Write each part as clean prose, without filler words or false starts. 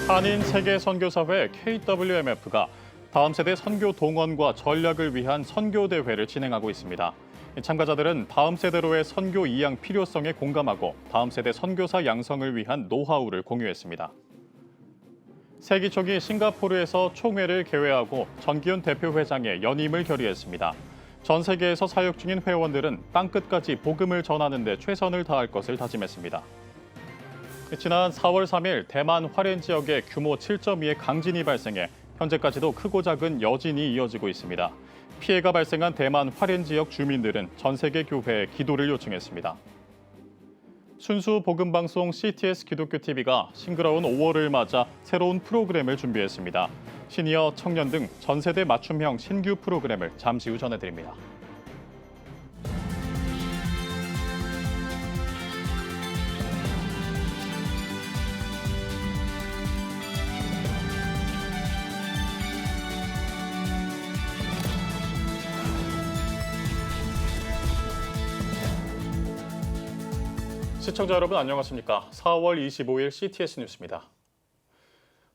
한인 세계선교사회 KWMF가 다음 세대 선교 동원과 전략을 위한 선교대회를 진행하고 있습니다. 참가자들은 다음 세대로의 선교 이양 필요성에 공감하고 다음 세대 선교사 양성을 위한 노하우를 공유했습니다. 세기총이 싱가포르에서 총회를 개회하고 전기현 대표회장의 연임을 결의했습니다. 전 세계에서 사역 중인 회원들은 땅끝까지 복음을 전하는 데 최선을 다할 것을 다짐했습니다. 지난 4월 3일 대만 화롄 지역에 규모 7.2의 강진이 발생해 현재까지도 크고 작은 여진이 이어지고 있습니다. 피해가 발생한 대만 화롄 지역 주민들은 전 세계 교회에 기도를 요청했습니다. 순수 복음방송 CTS 기독교 TV가 싱그러운 5월을 맞아 새로운 프로그램을 준비했습니다. 시니어, 청년 등 전 세대 맞춤형 신규 프로그램을 잠시 후 전해드립니다. 시청자 여러분 안녕하십니까? 4월 25일 CTS 뉴스입니다.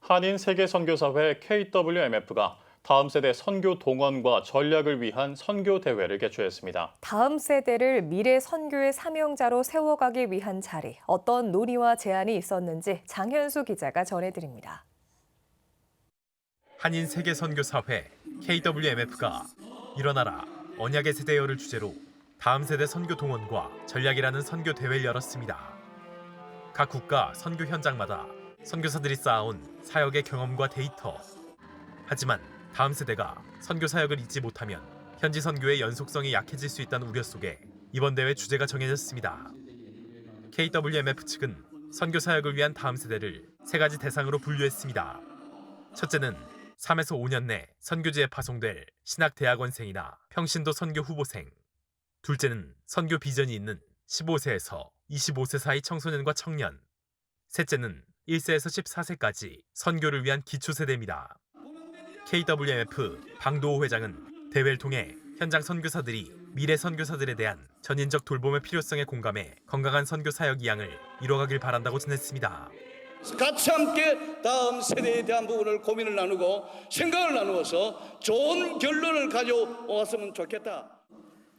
한인 세계선교사회 KWMF가 다음 세대 선교 동원과 전략을 위한 선교 대회를 개최했습니다. 다음 세대를 미래 선교의 사명자로 세워가기 위한 자리, 어떤 논의와 제안이 있었는지 장현수 기자가 전해드립니다. 한인 세계선교사회 KWMF가 일어나라 언약의 세대여를 주제로 다음 세대 선교 동원과 전략이라는 선교 대회를 열었습니다. 각 국가 선교 현장마다 선교사들이 쌓아온 사역의 경험과 데이터. 하지만 다음 세대가 선교 사역을 잊지 못하면 현지 선교의 연속성이 약해질 수 있다는 우려 속에 이번 대회 주제가 정해졌습니다. KWMF 측은 선교 사역을 위한 다음 세대를 세 가지 대상으로 분류했습니다. 첫째는 3에서 5년 내 선교지에 파송될 신학대학원생이나 평신도 선교 후보생. 둘째는 선교 비전이 있는 15세에서 25세 사이 청소년과 청년. 셋째는 1세에서 14세까지 선교를 위한 기초세대입니다. KWMF 방도호 회장은 대회를 통해 현장 선교사들이 미래 선교사들에 대한 전인적 돌봄의 필요성에 공감해 건강한 선교 사역 이양을 이뤄가길 바란다고 전했습니다. 같이 함께 다음 세대에 대한 부분을 고민을 나누고 생각을 나누어서 좋은 결론을 가져왔으면 좋겠다.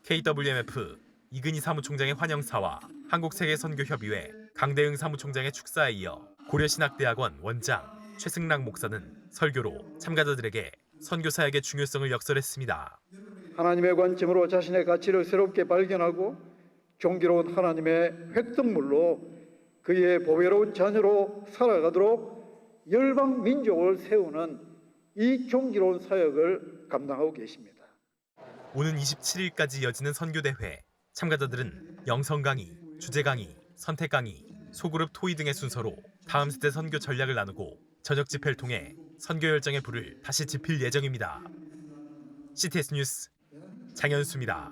KWMF 이근희 사무총장의 환영사와 한국세계선교협의회 강대응 사무총장의 축사에 이어 고려신학대학원 원장 최승락 목사는 설교로 참가자들에게 선교사역의 중요성을 역설했습니다. 하나님의 관점으로 자신의 가치를 새롭게 발견하고 존귀로운 하나님의 획득물로 그의 보배로운 자녀로 살아가도록 열방 민족을 세우는 이 존귀로운 사역을 감당하고 계십니다. 오는 27일까지 이어지는 선교대회. 참가자들은 영성 강의, 주제 강의, 선택 강의, 소그룹 토의 등의 순서로 다음 세대 선교 전략을 나누고 저녁 집회를 통해 선교 열정의 불을 다시 지필 예정입니다. CTS 뉴스 장현수입니다.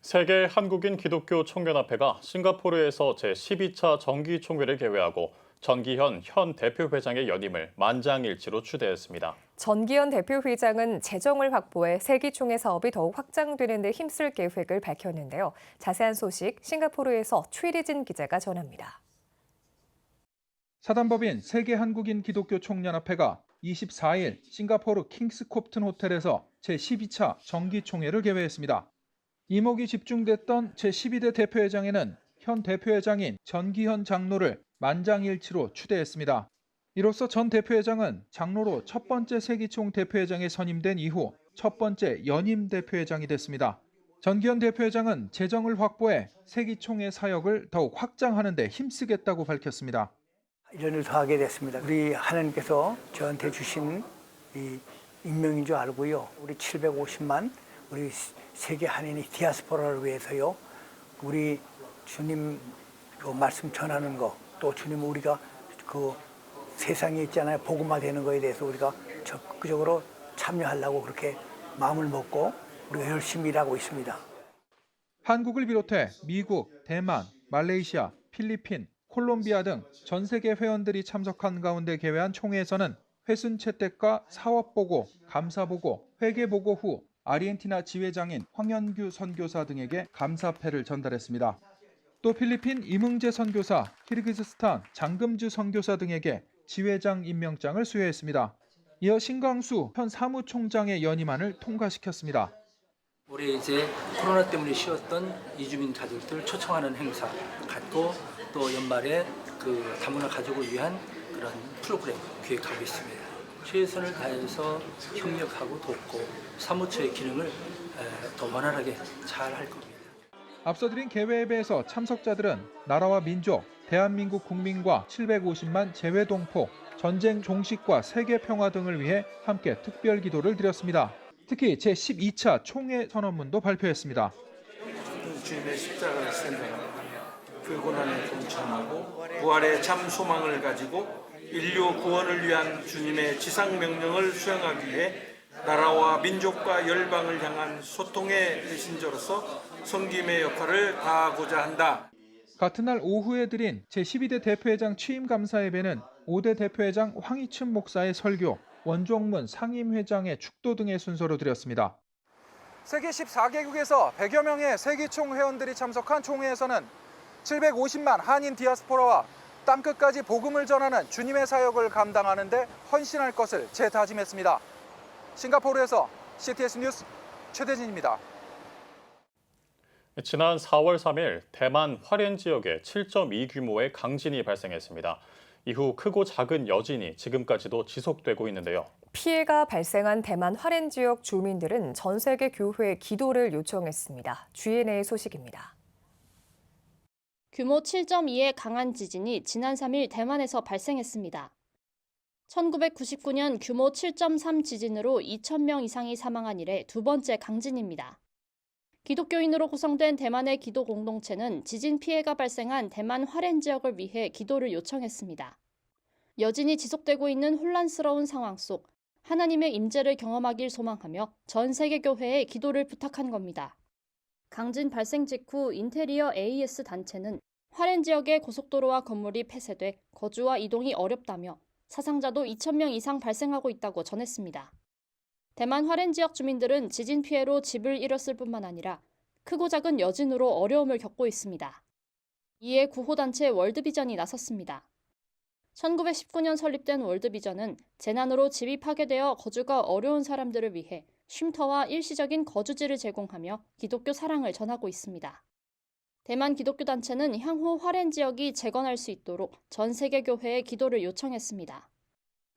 세계 한국인 기독교 총연합회가 싱가포르에서 제12차 정기총회를 개회하고 전기현 현 대표회장의 연임을 만장일치로 추대했습니다. 전기현 대표회장은 재정을 확보해 세기총회 사업이 더욱 확장되는 데 힘쓸 계획을 밝혔는데요. 자세한 소식 싱가포르에서 최리진 기자가 전합니다. 사단법인 세계 한국인 기독교 총연합회가 24일 싱가포르 킹스콥튼 호텔에서 제12차 정기총회를 개회했습니다. 이목이 집중됐던 제12대 대표회장에는 현 대표회장인 전기현 장로를 만장일치로 추대했습니다. 이로써 전 대표회장은 장로로 첫 번째 세기총 대표회장에 선임된 이후 첫 번째 연임 대표회장이 됐습니다. 전기현 대표회장은 재정을 확보해 세기총회 사역을 더욱 확장하는 데 힘쓰겠다고 밝혔습니다. 이런 일을 하게 됐습니다. 우리 하나님께서 저한테 주신 이 임명인 줄 알고요. 우리 750만 우리 세계 한인이 디아스포라를 위해서요. 우리 주님 그 말씀 전하는 거, 또 주님 우리가 그 세상에 있잖아요. 복음화되는 거에 대해서 우리가 적극적으로 참여하려고 그렇게 마음을 먹고 우리가 열심히 일하고 있습니다. 한국을 비롯해 미국, 대만, 말레이시아, 필리핀, 콜롬비아 등 전 세계 회원들이 참석한 가운데 개회한 총회에서는 회순 채택과 사업보고, 감사보고, 회계보고 후 아르헨티나 지회장인 황현규 선교사 등에게 감사패를 전달했습니다. 또 필리핀 이뭉제 선교사, 키르기즈스탄 장금주 선교사 등에게 지회장 임명장을 수여했습니다. 이어 신광수 현 사무총장의 연임안을 통과시켰습니다. 올해 이제 코로나 때문에 쉬었던 이주민 가족들 초청하는 행사 갖고 또 연말에 그 다문화 가족을 위한 그런 프로그램 기획하고 있습니다. 최선을 다해서 협력하고 돕고 사무처의 기능을 더 원활하게 잘 할 겁니다. 앞서 드린 개회에서 참석자들은 나라와 민족, 대한민국 국민과 750만 재외동포, 전쟁 종식과 세계 평화 등을 위해 함께 특별 기도를 드렸습니다. 특히 제12차 총회 선언문도 발표했습니다. 주님의 십자가를 생각하며 그 고난에 동참하고 부활의 참 소망을 가지고 인류 구원을 위한 주님의 지상 명령을 수행하기 위해 나라와 민족과 열방을 향한 소통의 메신저로서 섬김의 역할을 다하고자 한다. 같은 날 오후에 드린 제12대 대표회장 취임 감사 예배는 5대 대표회장 황희춘 목사의 설교, 원종문 상임회장의 축도 등의 순서로 드렸습니다. 세계 14개국에서 100여 명의 세기총 회원들이 참석한 총회에서는 750만 한인 디아스포라와 땅끝까지 복음을 전하는 주님의 사역을 감당하는 데 헌신할 것을 재다짐했습니다. 싱가포르에서 CTS 뉴스 최대진입니다. 지난 4월 3일 대만 화롄 지역에 7.2 규모의 강진이 발생했습니다. 이후 크고 작은 여진이 지금까지도 지속되고 있는데요. 피해가 발생한 대만 화롄 지역 주민들은 전 세계 교회에 기도를 요청했습니다. GNA 소식입니다. 규모 7.2의 강한 지진이 지난 3일 대만에서 발생했습니다. 1999년 규모 7.3 지진으로 2,000명 이상이 사망한 이래 두 번째 강진입니다. 기독교인으로 구성된 대만의 기도 공동체는 지진 피해가 발생한 대만 화롄 지역을 위해 기도를 요청했습니다. 여진이 지속되고 있는 혼란스러운 상황 속 하나님의 임재를 경험하길 소망하며 전 세계 교회에 기도를 부탁한 겁니다. 강진 발생 직후 인테리어 AES 단체는 화롄 지역의 고속도로와 건물이 폐쇄돼 거주와 이동이 어렵다며 사상자도 2,000명 이상 발생하고 있다고 전했습니다. 대만 화롄 지역 주민들은 지진 피해로 집을 잃었을 뿐만 아니라 크고 작은 여진으로 어려움을 겪고 있습니다. 이에 구호단체 월드비전이 나섰습니다. 1919년 설립된 월드비전은 재난으로 집이 파괴되어 거주가 어려운 사람들을 위해 쉼터와 일시적인 거주지를 제공하며 기독교 사랑을 전하고 있습니다. 대만 기독교 단체는 향후 화롄 지역이 재건할 수 있도록 전 세계 교회에 기도를 요청했습니다.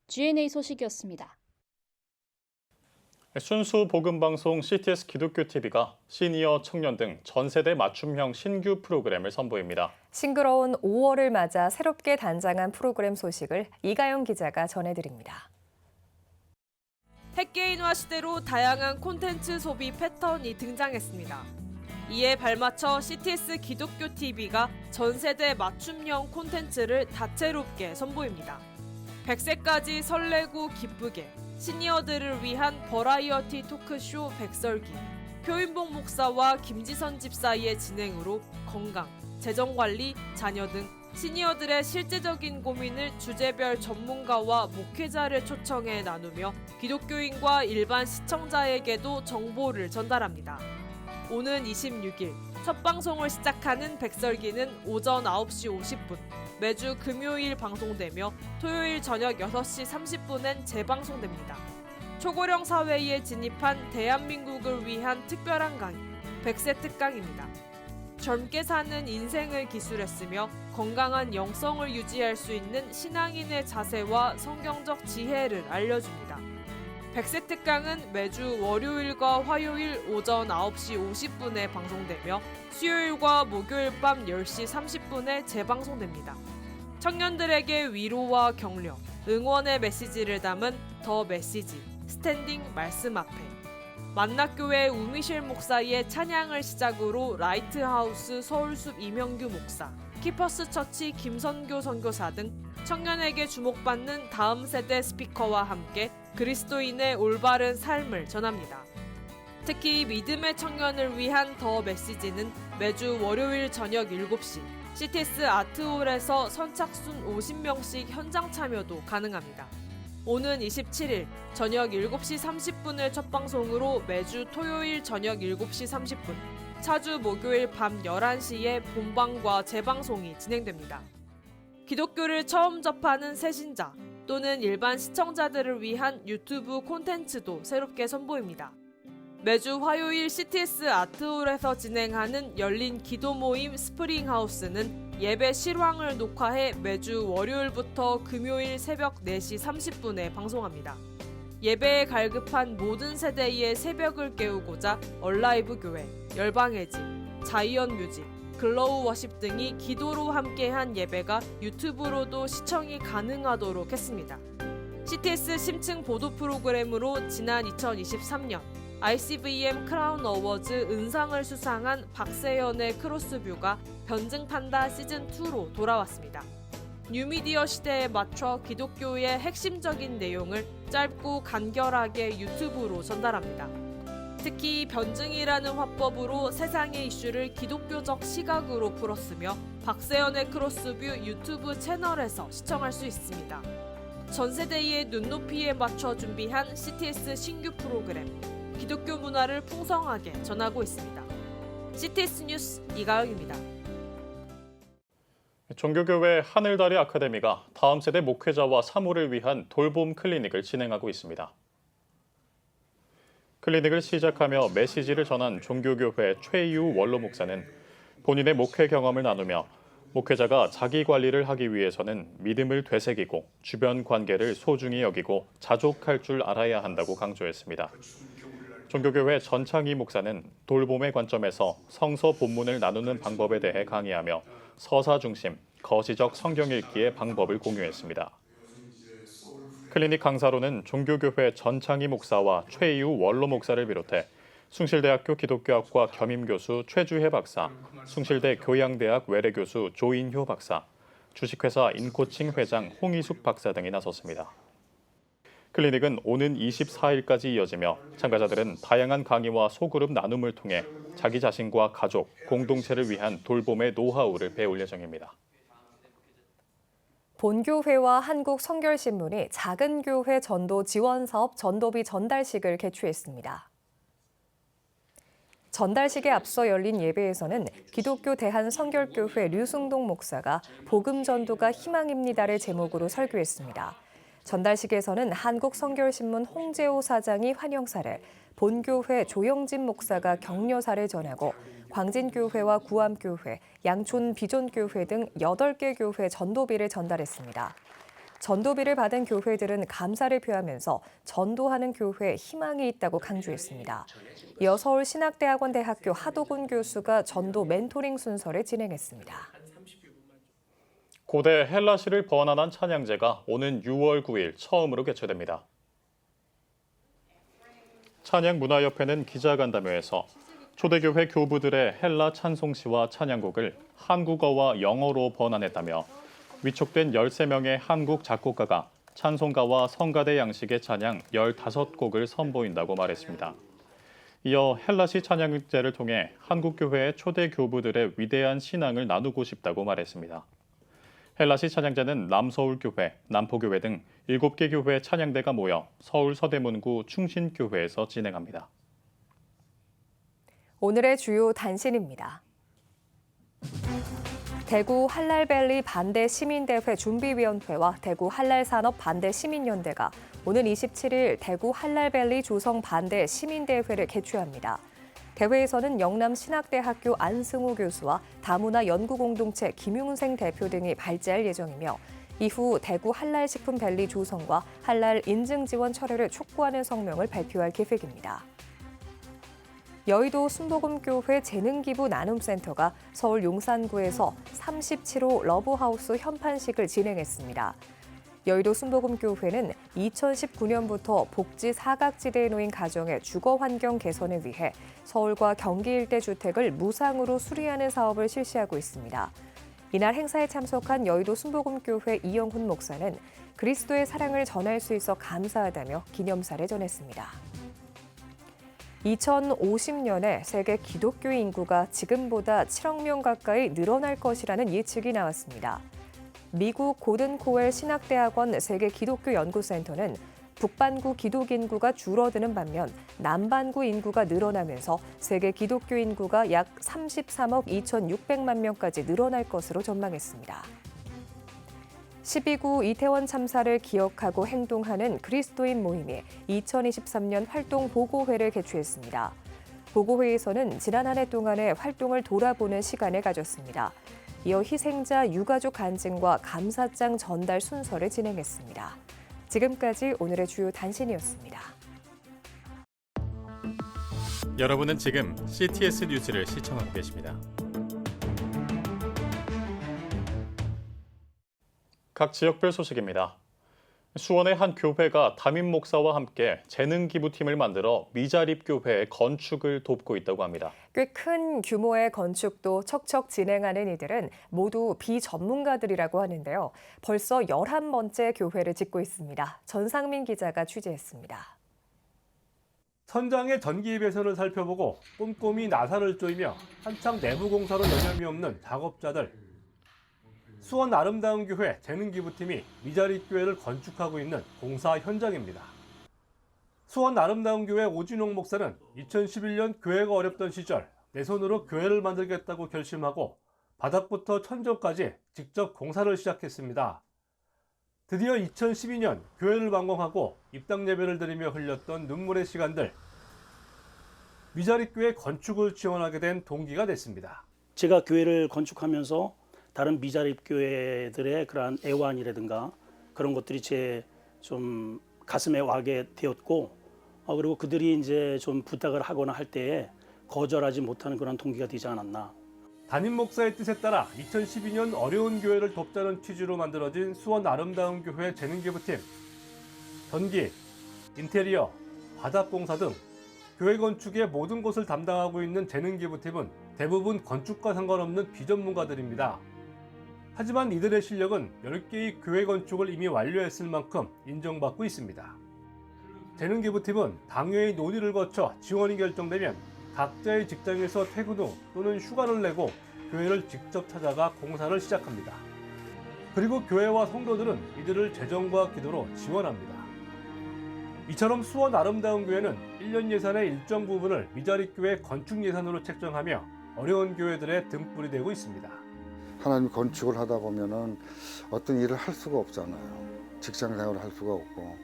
GNA 소식이었습니다. 순수 복음 방송 CTS 기독교 TV가 시니어 청년 등 전 세대 맞춤형 신규 프로그램을 선보입니다. 싱그러운 5월을 맞아 새롭게 단장한 프로그램 소식을 이가영 기자가 전해드립니다. 핵개인화 시대로 다양한 콘텐츠 소비 패턴이 등장했습니다. 이에 발맞춰 CTS 기독교 TV가 전 세대 맞춤형 콘텐츠를 다채롭게 선보입니다. 100세까지 설레고 기쁘게 시니어들을 위한 버라이어티 토크쇼 백설기, 표인봉 목사와 김지선 집사의 진행으로 건강, 재정관리, 자녀 등 시니어들의 실제적인 고민을 주제별 전문가와 목회자를 초청해 나누며 기독교인과 일반 시청자에게도 정보를 전달합니다. 오는 26일 첫 방송을 시작하는 백설기는 오전 9시 50분, 매주 금요일 방송되며 토요일 저녁 6시 30분엔 재방송됩니다. 초고령 사회에 진입한 대한민국을 위한 특별한 강의, 100세 특강입니다. 젊게 사는 인생을 기술했으며 건강한 영성을 유지할 수 있는 신앙인의 자세와 성경적 지혜를 알려줍니다. 100세 특강은 매주 월요일과 화요일 오전 9시 50분에 방송되며 수요일과 목요일 밤 10시 30분에 재방송됩니다. 청년들에게 위로와 격려, 응원의 메시지를 담은 더 메시지, 스탠딩 말씀 앞에 만낙교회 우미실 목사의 찬양을 시작으로 라이트하우스 서울숲 이명규 목사, 키퍼스 처치 김선교 선교사 등 청년에게 주목받는 다음 세대 스피커와 함께 그리스도인의 올바른 삶을 전합니다. 특히 믿음의 청년을 위한 더 메시지는 매주 월요일 저녁 7시 CTS 아트홀에서 선착순 50명씩 현장 참여도 가능합니다. 오는 27일 저녁 7시 30분을 첫 방송으로 매주 토요일 저녁 7시 30분, 차주 목요일 밤 11시에 본방과 재방송이 진행됩니다. 기독교를 처음 접하는 새신자 또는 일반 시청자들을 위한 유튜브 콘텐츠도 새롭게 선보입니다. 매주 화요일 CTS 아트홀에서 진행하는 열린 기도 모임 스프링하우스는 예배 실황을 녹화해 매주 월요일부터 금요일 새벽 4시 30분에 방송합니다. 예배에 갈급한 모든 세대의 새벽을 깨우고자 얼라이브 교회, 열방의 집, 자이언 뮤직, 글로우 워십 등이 기도로 함께한 예배가 유튜브로도 시청이 가능하도록 했습니다. CTS 심층 보도 프로그램으로 지난 2023년 ICVM 크라운 어워즈 은상을 수상한 박세연의 크로스뷰가 변증판다 시즌2로 돌아왔습니다. 뉴미디어 시대에 맞춰 기독교의 핵심적인 내용을 짧고 간결하게 유튜브로 전달합니다. 특히 변증이라는 화법으로 세상의 이슈를 기독교적 시각으로 풀었으며 박세연의 크로스뷰 유튜브 채널에서 시청할 수 있습니다. 전 세대의 눈높이에 맞춰 준비한 CTS 신규 프로그램, 기독교 문화를 풍성하게 전하고 있습니다. CTS 뉴스 이가영입니다. 종교교회 하늘다리 아카데미가 다음 세대 목회자와 사모를 위한 돌봄 클리닉을 진행하고 있습니다. 클리닉을 시작하며 메시지를 전한 종교교회 최이우 원로 목사는 본인의 목회 경험을 나누며 목회자가 자기 관리를 하기 위해서는 믿음을 되새기고 주변 관계를 소중히 여기고 자족할 줄 알아야 한다고 강조했습니다. 종교교회 전창희 목사는 돌봄의 관점에서 성서 본문을 나누는 방법에 대해 강의하며 서사 중심, 거시적 성경 읽기의 방법을 공유했습니다. 클리닉 강사로는 종교교회 전창희 목사와 최이우 원로 목사를 비롯해 숭실대학교 기독교학과 겸임교수 최주혜 박사, 숭실대 교양대학 외래교수 조인효 박사, 주식회사 인코칭 회장 홍희숙 박사 등이 나섰습니다. 클리닉은 오는 24일까지 이어지며 참가자들은 다양한 강의와 소그룹 나눔을 통해 자기 자신과 가족, 공동체를 위한 돌봄의 노하우를 배울 예정입니다. 본교회와 한국성결신문이 작은 교회 전도 지원 사업 전도비 전달식을 개최했습니다. 전달식에 앞서 열린 예배에서는 기독교 대한성결교회 류승동 목사가 복음 전도가 희망입니다를 제목으로 설교했습니다. 전달식에서는 한국성결신문 홍재호 사장이 환영사를, 본교회 조영진 목사가 격려사를 전하고 광진교회와 구암교회, 양촌 비전교회 등 8개 교회 전도비를 전달했습니다. 전도비를 받은 교회들은 감사를 표하면서 전도하는 교회에 희망이 있다고 강조했습니다. 이어 서울신학대학원 대학교 하도군 교수가 전도 멘토링 순서를 진행했습니다. 고대 헬라시를 번안한 찬양제가 오는 6월 9일 처음으로 개최됩니다. 찬양문화협회는 기자간담회에서 초대교회 교부들의 헬라 찬송시와 찬양곡을 한국어와 영어로 번안했다며 위촉된 13명의 한국 작곡가가 찬송가와 성가대 양식의 찬양 15곡을 선보인다고 말했습니다. 이어 헬라시 찬양제를 통해 한국교회의 초대 교부들의 위대한 신앙을 나누고 싶다고 말했습니다. 헬라시 찬양제는 남서울교회, 남포교회 등 7개 교회 찬양대가 모여 서울 서대문구 충신교회에서 진행합니다. 오늘의 주요 단신입니다. 대구 할랄밸리 반대 시민대회 준비위원회와 대구 할랄산업 반대 시민연대가 오는 27일 대구 할랄밸리 조성 반대 시민대회를 개최합니다. 대회에서는 영남신학대학교 안승우 교수와 다문화 연구공동체 김용생 대표 등이 발제할 예정이며 이후 대구 할랄식품밸리 조성과 할랄 인증 지원 철회를 촉구하는 성명을 발표할 계획입니다. 여의도 순복음교회 재능기부 나눔센터가 서울 용산구에서 37호 러브하우스 현판식을 진행했습니다. 여의도 순복음교회는 2019년부터 복지 사각지대에 놓인 가정의 주거 환경 개선을 위해 서울과 경기 일대 주택을 무상으로 수리하는 사업을 실시하고 있습니다. 이날 행사에 참석한 여의도 순복음교회 이영훈 목사는 그리스도의 사랑을 전할 수 있어 감사하다며 기념사를 전했습니다. 2050년에 세계 기독교 인구가 지금보다 7억 명 가까이 늘어날 것이라는 예측이 나왔습니다. 미국 고든 코웰 신학대학원 세계 기독교 연구센터는 북반구 기독 인구가 줄어드는 반면 남반구 인구가 늘어나면서 세계 기독교 인구가 약 33억 2,600만 명까지 늘어날 것으로 전망했습니다. 12구 이태원 참사를 기억하고 행동하는 그리스도인 모임이 2023년 활동 보고회를 개최했습니다. 보고회에서는 지난 한 해 동안의 활동을 돌아보는 시간을 가졌습니다. 이어 희생자 유가족 간증과 감사장 전달 순서를 진행했습니다. 지금까지 오늘의 주요 단신이었습니다. 여러분은 지금 CTS 뉴스를 시청하고 계십니다. 각 지역별 소식입니다. 수원의 한 교회가 담임 목사와 함께 재능 기부팀을 만들어 미자립 교회의 건축을 돕고 있다고 합니다. 꽤 큰 규모의 건축도 척척 진행하는 이들은 모두 비전문가들이라고 하는데요. 벌써 11번째 교회를 짓고 있습니다. 전상민 기자가 취재했습니다. 선장의 전기 배선을 살펴보고 꼼꼼히 나사를 조이며 한창 내부 공사로 여념이 없는 작업자들. 수원 아름다운 교회 재능기부팀이 미자립 교회를 건축하고 있는 공사 현장입니다. 수원 아름다운 교회 오진홍 목사는 2011년 교회가 어렵던 시절 내 손으로 교회를 만들겠다고 결심하고 바닥부터 천정까지 직접 공사를 시작했습니다. 드디어 2012년 교회를 완공하고 입당 예배를 드리며 흘렸던 눈물의 시간들. 미자립 교회 건축을 지원하게 된 동기가 됐습니다. 제가 교회를 건축하면서 다른 미자립 교회들의 그러한 애환이라든가 그런 것들이 제 좀 가슴에 와게 되었고, 그리고 그들이 이제 좀 부탁을 하거나 할 때에 거절하지 못하는 그런 동기가 되지 않았나. 담임 목사의 뜻에 따라 2012년 어려운 교회를 돕자는 취지로 만들어진 수원 아름다운 교회 재능기부팀. 전기, 인테리어, 바닥공사 등 교회 건축의 모든 것을 담당하고 있는 재능기부팀은 대부분 건축과 상관없는 비전문가들입니다. 하지만 이들의 실력은 10개의 교회 건축을 이미 완료했을 만큼 인정받고 있습니다. 재능기부팀은 당회의 논의를 거쳐 지원이 결정되면 각자의 직장에서 퇴근 후 또는 휴가를 내고 교회를 직접 찾아가 공사를 시작합니다. 그리고 교회와 성도들은 이들을 재정과 기도로 지원합니다. 이처럼 수원 아름다운 교회는 1년 예산의 일정 부분을 미자립 교회 건축 예산으로 책정하며 어려운 교회들의 등불이 되고 있습니다. 하나님 건축을 하다 보면은 어떤 일을 할 수가 없잖아요. 직장 생활을 할 수가 없고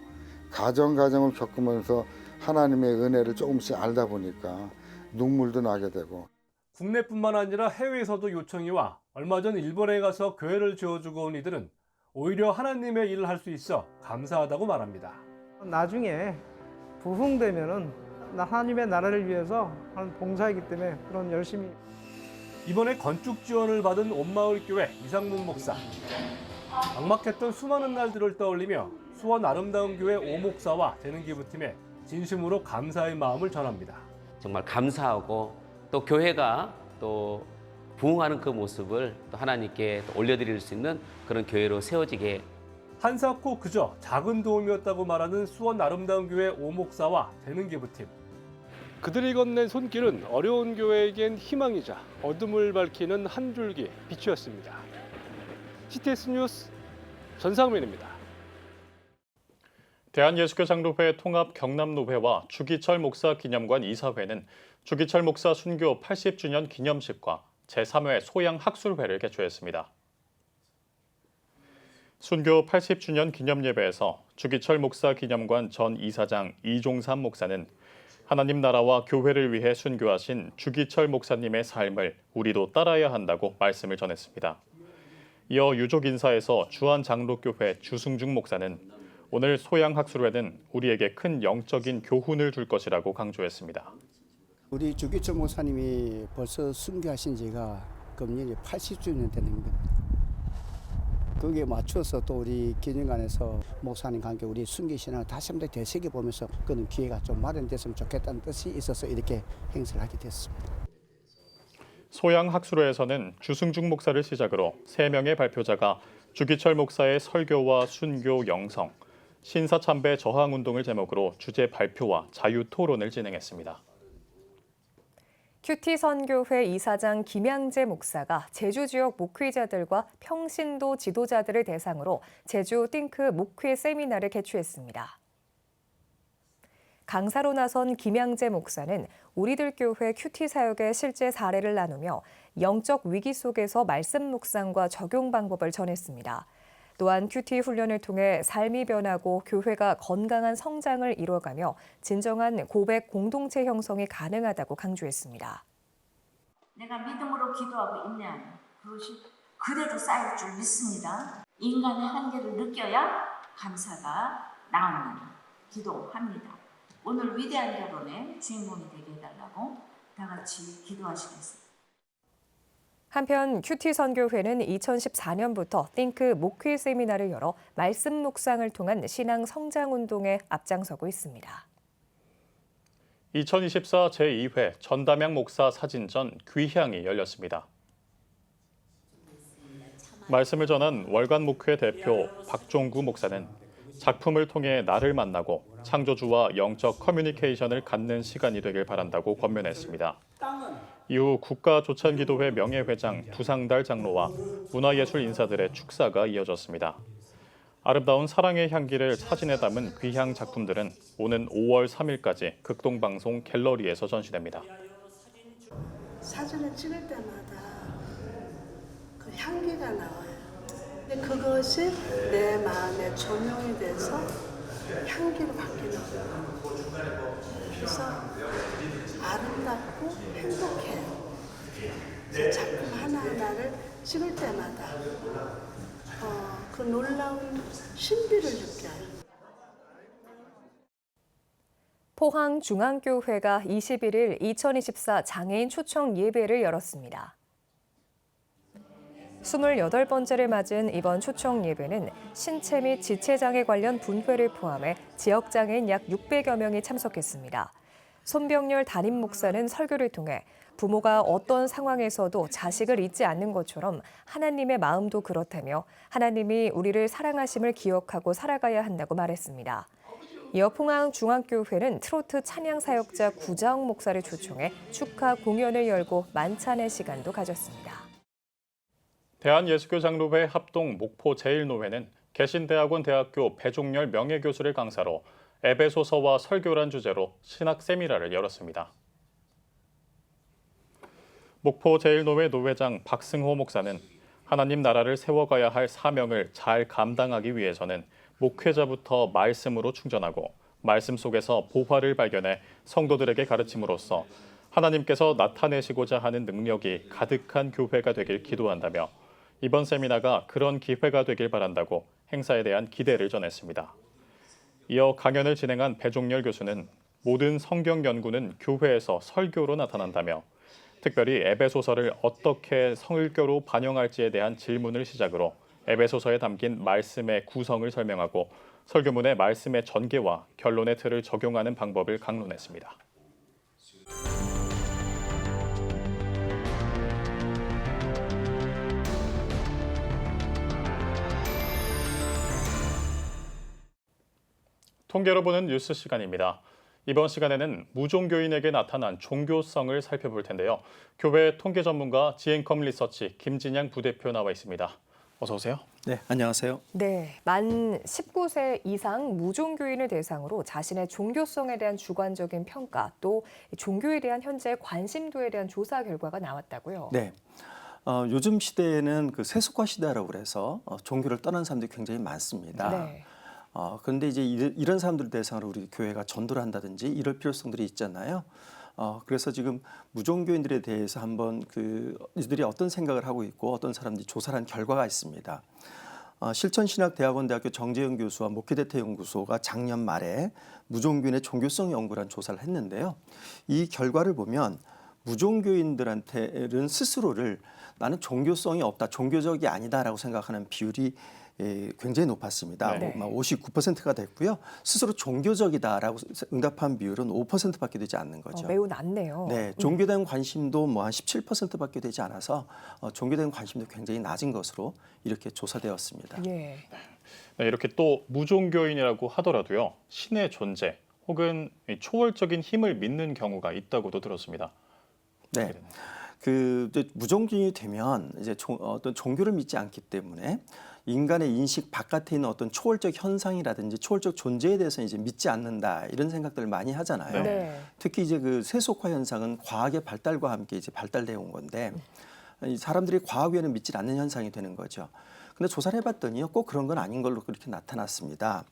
가정을 겪으면서 하나님의 은혜를 조금씩 알다 보니까 눈물도 나게 되고. 국내뿐만 아니라 해외에서도 요청이 와 얼마 전 일본에 가서 교회를 지어주고 온 이들은 오히려 하나님의 일을 할 수 있어 감사하다고 말합니다. 나중에 부흥되면은 하나님의 나라를 위해서 하는 봉사이기 때문에 그런 열심히. 이번에 건축 지원을 받은 온마을교회 이상문 목사. 막막했던 수많은 날들을 떠올리며 수원 아름다운 교회 오 목사와 재능기부팀에 진심으로 감사의 마음을 전합니다. 정말 감사하고 또 교회가 또 부흥하는 그 모습을 또 하나님께 또 올려드릴 수 있는 그런 교회로 세워지게. 한사코 그저 작은 도움이었다고 말하는 수원 아름다운 교회 오 목사와 재능기부팀. 그들이 건넨 손길은 어려운 교회에겐 희망이자 어둠을 밝히는 한 줄기 빛이었습니다. CTS 뉴스 전상민입니다. 대한예수교장로회 통합 경남노회와 주기철 목사 기념관 이사회는 주기철 목사 순교 80주년 기념식과 제3회 소양 학술회를 개최했습니다. 순교 80주년 기념예배에서 주기철 목사 기념관 전 이사장 이종삼 목사는 하나님 나라와 교회를 위해 순교하신 주기철 목사님의 삶을 우리도 따라야 한다고 말씀을 전했습니다. 이어 유족 인사에서 주한장로교회 주승중 목사는 오늘 소양학술회는 우리에게 큰 영적인 교훈을 줄 것이라고 강조했습니다. 우리 주기철 목사님이 벌써 순교하신 지가 금년이 80주년 되는 겁니다. 거기에 맞춰서 또 우리 기념관에서 목사님 관계 우리 순교신앙을 다시 한번 되새겨보면서 그런 기회가 좀 마련됐으면 좋겠다는 뜻이 있어서 이렇게 행사를 하게 됐습니다. 소양학술회에서는 주승중 목사를 시작으로 3명의 발표자가 주기철 목사의 설교와 순교 영성, 신사참배 저항운동을 제목으로 주제 발표와 자유토론을 진행했습니다. 큐티 선교회 이사장 김양재 목사가 제주 지역 목회자들과 평신도 지도자들을 대상으로 제주 띵크 목회 세미나를 개최했습니다. 강사로 나선 김양재 목사는 우리들 교회 큐티 사역의 실제 사례를 나누며 영적 위기 속에서 말씀 묵상과 적용 방법을 전했습니다. 또한 큐티 훈련을 통해 삶이 변하고 교회가 건강한 성장을 이뤄가며 진정한 고백 공동체 형성이 가능하다고 강조했습니다. 내가 믿음으로 기도하고 인내하는 그것이 그대로 쌓일 줄 믿습니다. 인간의 한계를 느껴야 감사가 나오는 기도합니다. 오늘 위대한 결혼의 주인공이 되게 해달라고 다 같이 기도하시겠습니다. 한편 큐티 선교회는 2014년부터 띵크 목회 세미나를 열어 말씀 묵상을 통한 신앙 성장 운동에 앞장서고 있습니다. 2024 제2회 전담양 목사 사진전 귀향이 열렸습니다. 말씀을 전한 월간 목회 대표 박종구 목사는 작품을 통해 나를 만나고 창조주와 영적 커뮤니케이션을 갖는 시간이 되길 바란다고 권면했습니다. 이후 국가조찬기도회 명예회장 두상달 장로와 문화예술 인사들의 축사가 이어졌습니다. 아름다운 사랑의 향기를 사진에 담은 귀향 작품들은 오는 5월 3일까지 극동방송 갤러리에서 전시됩니다. 사진을 찍을 때마다 그 향기가 나와요. 근데 그것이 내 마음에 조명이 돼서 향기로 바뀌는 거예요. 그래서 아름답고 행복해요. 그래서 작품 하나하나를 찍을 때마다 그 놀라운 신비를 느껴요. 포항중앙교회가 21일 2024 장애인 초청 예배를 열었습니다. 28번째를 맞은 이번 초청 예배는 신체 및 지체장애 관련 분회를 포함해 지역장애인 약 600여 명이 참석했습니다. 손병렬 담임 목사는 설교를 통해 부모가 어떤 상황에서도 자식을 잊지 않는 것처럼 하나님의 마음도 그렇다며 하나님이 우리를 사랑하심을 기억하고 살아가야 한다고 말했습니다. 이어 포항중앙교회는 트로트 찬양사역자 구자옥 목사를 초청해 축하 공연을 열고 만찬의 시간도 가졌습니다. 대한예수교장로회 합동 목포 제1노회는 개신대학원 대학교 배종렬 명예교수를 강사로 에베소서와 설교란 주제로 신학 세미나를 열었습니다. 목포 제1노회 노회장 박승호 목사는 하나님 나라를 세워가야 할 사명을 잘 감당하기 위해서는 목회자부터 말씀으로 충전하고 말씀 속에서 보화를 발견해 성도들에게 가르침으로써 하나님께서 나타내시고자 하는 능력이 가득한 교회가 되길 기도한다며 이번 세미나가 그런 기회가 되길 바란다고 행사에 대한 기대를 전했습니다. 이어 강연을 진행한 배종렬 교수는 모든 성경 연구는 교회에서 설교로 나타난다며 특별히 에베소서를 어떻게 설교로 반영할지에 대한 질문을 시작으로 에베소서에 담긴 말씀의 구성을 설명하고 설교문의 말씀의 전개와 결론의 틀을 적용하는 방법을 강론했습니다. 통계로 보는 뉴스 시간입니다. 이번 시간에는 무종교인에게 나타난 종교성을 살펴볼 텐데요. 교회 통계 전문가 지앤컴 리서치 김진양 부대표 나와 있습니다. 어서 오세요. 네, 안녕하세요. 네, 만 19세 이상 무종교인을 대상으로 자신의 종교성에 대한 주관적인 평가, 또 종교에 대한 현재 관심도에 대한 조사 결과가 나왔다고요. 네. 요즘 시대에는 그 세속화 시대라고 그래서 종교를 떠난 사람들이 굉장히 많습니다. 네. 그런데 이제 이런 사람들 대상으로 우리 교회가 전도를 한다든지 이럴 필요성들이 있잖아요. 그래서 지금 무종교인들에 대해서 한번 이들이 어떤 생각을 하고 있고 어떤 사람들이 조사를 한 결과가 있습니다. 실천신학대학원대학교 정재영 교수와 목회대태연구소가 작년 말에 무종교인의 종교성 연구라는 조사를 했는데요. 이 결과를 보면 무종교인들한테는 스스로를 나는 종교성이 없다, 종교적이 아니다라고 생각하는 비율이 굉장히 높았습니다. 네. 59%가 됐고요. 스스로 종교적이다라고 응답한 비율은 5%밖에 되지 않는 거죠. 매우 낮네요. 네, 종교에 대한 관심도 한 17%밖에 되지 않아서 종교에 대한 관심도 굉장히 낮은 것으로 이렇게 조사되었습니다. 예. 네, 이렇게 또 무종교인이라고 하더라도요. 신의 존재 혹은 초월적인 힘을 믿는 경우가 있다고도 들었습니다. 네. 무종교인이 되면 이제 어떤 종교를 믿지 않기 때문에 인간의 인식 바깥에 있는 어떤 초월적 현상이라든지 초월적 존재에 대해서 이제 믿지 않는다 이런 생각들을 많이 하잖아요. 네. 특히 이제 그 세속화 현상은 과학의 발달과 함께 이제 발달되어 온 건데 이 사람들이 과학 외에는 믿지 않는 현상이 되는 거죠. 근데 조사를 해봤더니요, 꼭 그런 건 아닌 걸로 그렇게 나타났습니다.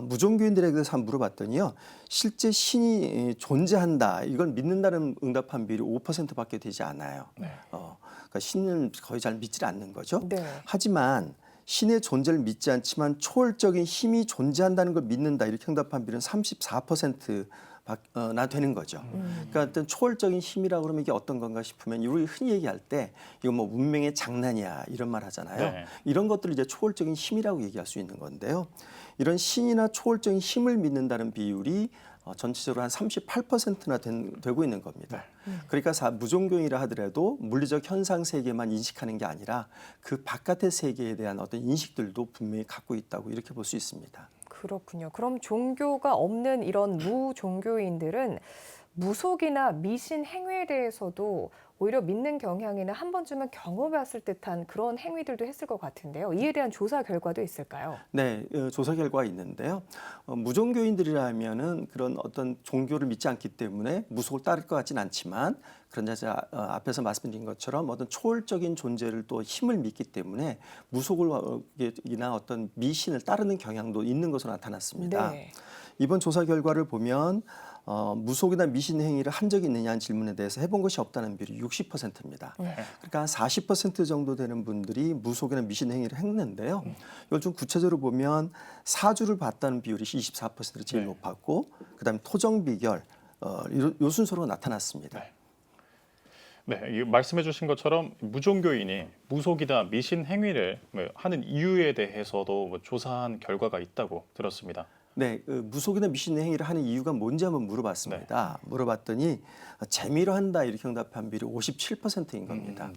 무종교인들에게 대해서 한번 물어봤더니요, 실제 신이 존재한다 이걸 믿는다는 응답한 비율이 5%밖에 되지 않아요. 그러니까 신을 거의 잘 믿지 않는 거죠. 네. 하지만 신의 존재를 믿지 않지만 초월적인 힘이 존재한다는 걸 믿는다 이렇게 응답한 비율은 34%나 되는 거죠. 그러니까 어떤 초월적인 힘이라고 그러면 이게 어떤 건가 싶으면 우리 흔히 얘기할 때 이거 뭐 운명의 장난이야 이런 말 하잖아요. 네. 이런 것들을 이제 초월적인 힘이라고 얘기할 수 있는 건데요. 이런 신이나 초월적인 힘을 믿는다는 비율이 전체적으로 한 38%나 되고 있는 겁니다. 그러니까 무종교인이라 하더라도 물리적 현상 세계만 인식하는 게 아니라 그 바깥의 세계에 대한 어떤 인식들도 분명히 갖고 있다고 이렇게 볼 수 있습니다. 그렇군요. 그럼 종교가 없는 이런 무종교인들은 무속이나 미신 행위에 대해서도 오히려 믿는 경향이나 한 번쯤은 경험해봤을 듯한 그런 행위들도 했을 것 같은데요. 이에 대한 조사 결과도 있을까요? 네, 조사 결과가 있는데요. 무종교인들이라면은 그런 어떤 종교를 믿지 않기 때문에 무속을 따를 것 같지는 않지만 그런 제가 앞에서 말씀드린 것처럼 어떤 초월적인 존재를 또 힘을 믿기 때문에 무속이나 어떤 미신을 따르는 경향도 있는 것으로 나타났습니다. 네. 이번 조사 결과를 보면 무속이나 미신 행위를 한 적이 있느냐는 질문에 대해서 해본 것이 없다는 비율이 60%입니다. 그러니까 한 40% 정도 되는 분들이 무속이나 미신 행위를 했는데요. 이걸 좀 구체적으로 보면 사주를 봤다는 비율이 24%로 제일 높았고 그다음에 토정 비결 요 순서로 나타났습니다. 네, 말씀해 주신 것처럼 무종교인이 무속이나 미신 행위를 하는 이유에 대해서도 조사한 결과가 있다고 들었습니다. 네, 무속이나 미신 행위를 하는 이유가 뭔지 한번 물어봤습니다. 물어봤더니 재미로 한다 이렇게 응답한 비율이 57%인 겁니다.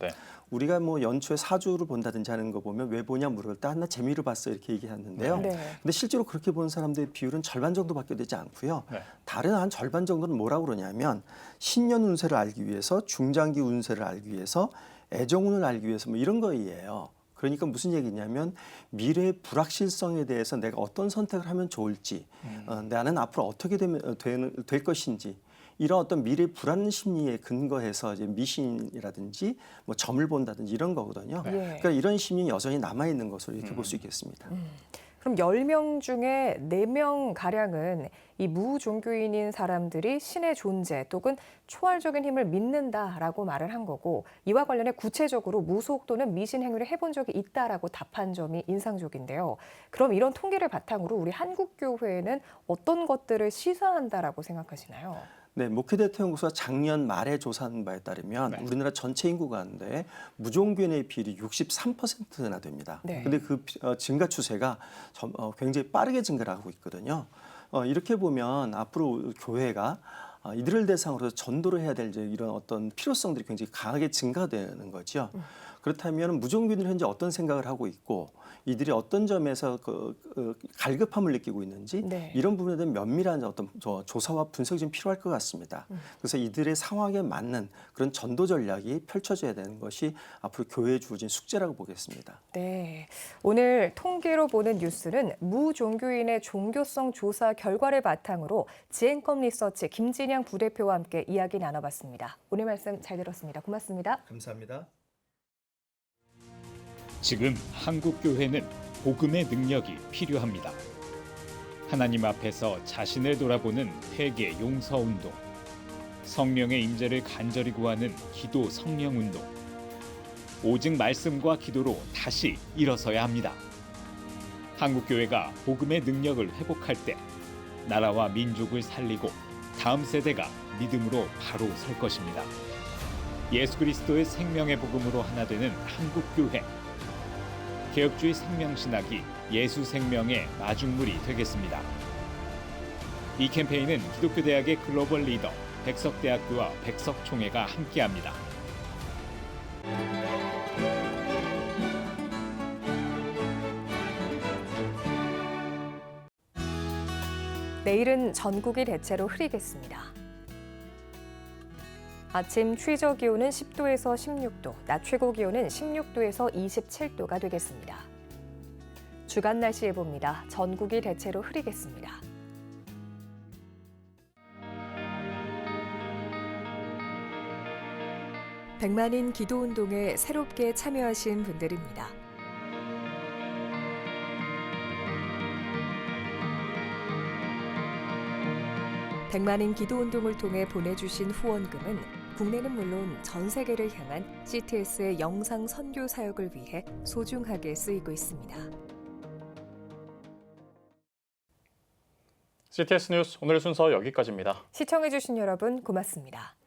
우리가 뭐 연초에 사주를 본다든지 하는 거 보면 왜 보냐 물을 때 나 재미로 봤어 이렇게 얘기하는데요. 근데 실제로 그렇게 보는 사람들의 비율은 절반 정도밖에 되지 않고요. 다른 한 절반 정도는 뭐라고 그러냐면 신년 운세를 알기 위해서, 중장기 운세를 알기 위해서, 애정운을 알기 위해서 뭐 이런 거예요. 그러니까 무슨 얘기냐면 미래의 불확실성에 대해서 내가 어떤 선택을 하면 좋을지, 나는 앞으로 어떻게 될 것인지 이런 어떤 미래 불안 심리에 근거해서 이제 미신이라든지 뭐 점을 본다든지 이런 거거든요. 그러니까 이런 심리 여전히 남아 있는 것으로 이렇게 볼 수 있겠습니다. 그럼 10명 중에 4명 가량은 이 무종교인인 사람들이 신의 존재 또는 초월적인 힘을 믿는다라고 말을 한 거고, 이와 관련해 구체적으로 무속 또는 미신 행위를 해본 적이 있다라고 답한 점이 인상적인데요. 그럼 이런 통계를 바탕으로 우리 한국교회는 어떤 것들을 시사한다라고 생각하시나요? 네, 목회대표 연구소가 작년 말에 조사한 바에 따르면 우리나라 전체 인구 가운데 무종교인의 비율이 63%나 됩니다. 근데 그 증가 추세가 굉장히 빠르게 증가를 하고 있거든요. 이렇게 보면 앞으로 교회가 이들을 대상으로 전도를 해야 될 이런 어떤 필요성들이 굉장히 강하게 증가되는 거죠. 그렇다면 무종교인들이 현재 어떤 생각을 하고 있고 이들이 어떤 점에서 갈급함을 느끼고 있는지 이런 부분에 대한 면밀한 어떤 조사와 분석이 좀 필요할 것 같습니다. 그래서 이들의 상황에 맞는 그런 전도 전략이 펼쳐져야 되는 것이 앞으로 교회에 주어진 숙제라고 보겠습니다. 네, 오늘 통계로 보는 뉴스는 무종교인의 종교성 조사 결과를 바탕으로 지앤컴 리서치 김진양 부대표와 함께 이야기 나눠봤습니다. 오늘 말씀 잘 들었습니다. 고맙습니다. 감사합니다. 지금 한국 교회는 복음의 능력이 필요합니다. 하나님 앞에서 자신을 돌아보는 회개 용서 운동, 성령의 임재를 간절히 구하는 기도 성령 운동, 오직 말씀과 기도로 다시 일어서야 합니다. 한국 교회가 복음의 능력을 회복할 때 나라와 민족을 살리고 다음 세대가 믿음으로 바로 설 것입니다. 예수 그리스도의 생명의 복음으로 하나 되는 한국 교회. 개혁주의 생명신학이 예수 생명의 마중물이 되겠습니다. 이 캠페인은 기독교대학의 글로벌 리더 백석대학교와 백석총회가 함께합니다. 내일은 전국이 대체로 흐리겠습니다. 아침 최저 기온은 10도에서 16도, 낮 최고 기온은 16도에서 27도가 되겠습니다. 주간 날씨 예보입니다. 전국이 대체로 흐리겠습니다. 백만인 기도운동에 새롭게 참여하신 분들입니다. 백만인 기도운동을 통해 보내주신 후원금은 국내는 물론 전 세계를 향한 CTS의 영상 선교 사역을 위해 소중하게 쓰이고 있습니다. CTS 뉴스 오늘 순서 여기까지입니다. 시청해주신 여러분 고맙습니다.